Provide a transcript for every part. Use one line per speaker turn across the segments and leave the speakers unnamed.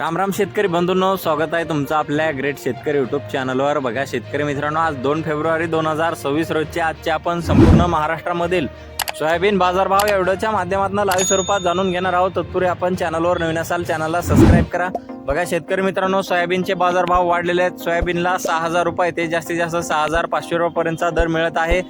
राम राम शेतकरी बंधूंनो, स्वागत आहे तुमचं आपल्या ग्रेट शेतकरी यूट्यूब चॅनलवर। बघा शेतकरी मित्रांनो, आज 2 फेब्रुवारी 2026 रोजच्या आजच्या आपण संपूर्ण महाराष्ट्रामधील सोयाबीन बाजारभाव या व्हिडिओच्या माध्यमातून लाईव्ह स्वरूपात जाणून घेणार आहोत। तत्पूर्वी आपण चॅनलवर नवीन असाल चॅनलला सबस्क्राईब करा। बघा शेतकरी मित्रांनो, सोयाबीनचे बाजारभाव वाढलेले आहेत। सोयाबीनला 6000 रुपये ते जास्तीत जास्त 6500 रुपयांचा दर मिळत आहे।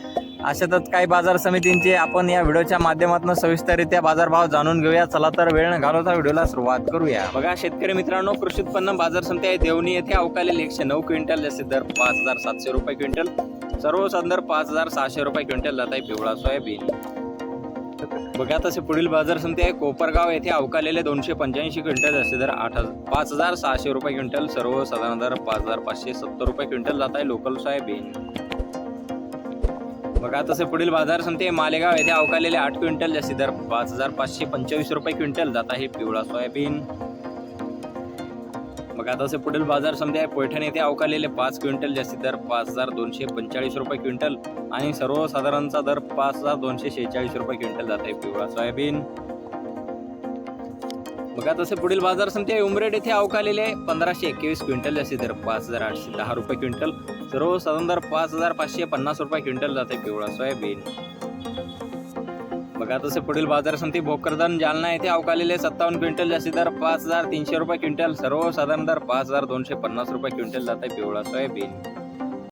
अशातच काही बाजार समितींचे आपण या व्हिडिओच्या माध्यमातून सविस्तररित्या बाजारभाव जाणून घेऊया। चला तर वेळ न घालवता व्हिडिओला सुरुवात करूया। बघा शेतकरी मित्रांनो, कृषी उत्पन्न बाजार समिती आहे देवणी येथे अवकालेले 109 क्विंटल जास्तीत दर 5700 रुपये क्विंटल, सर्वसाधारण दर 5600 रुपये क्विंटल जात आहे पिवळा सोयाबीन। बघा तसे पुढील बाजार समिती आहे कोपरगाव येथे अवकालेले 285 क्विंटल जास्तीत दर 5600 रुपये क्विंटल, सर्वसाधारण दर 5570 रुपये क्विंटल जात आहे लोकल सोयाबीन। बघा तसे पुढील बाजार समिती मालेगाव येथे अवकालेले 8 क्विंटल जास्तीत दर 5525 रुपये क्विंटल जात आहे पिवळा सोयाबीन। बघा तसे पुढील बाजार समिती आहे पैठण येथे अवकालेले 5 क्विंटल जास्तीत दर 5245 रुपये क्विंटल आणि सर्वसाधारणचा दर 5246 रुपये क्विंटल जात आहे पिवळा सोयाबीन। बघा तसे पुढील बाजार समिती आहे उमरेड येथे अवकालेले 1521 क्विंटल जास्तीत दर 5810 रुपये क्विंटल, सर्वसाधारण दर 5550 रुपये क्विंटल जाते पिवळा सोयाबीन। बघा तसे पुढील बाजार समिती भोकरदन जालना येथे अवकालेले 57 क्विंटल जास्तीत दर 5300 रुपये क्विंटल, सर्वसाधारण दर 5250 रुपये क्विंटल जाते पिवळा सोयाबीन।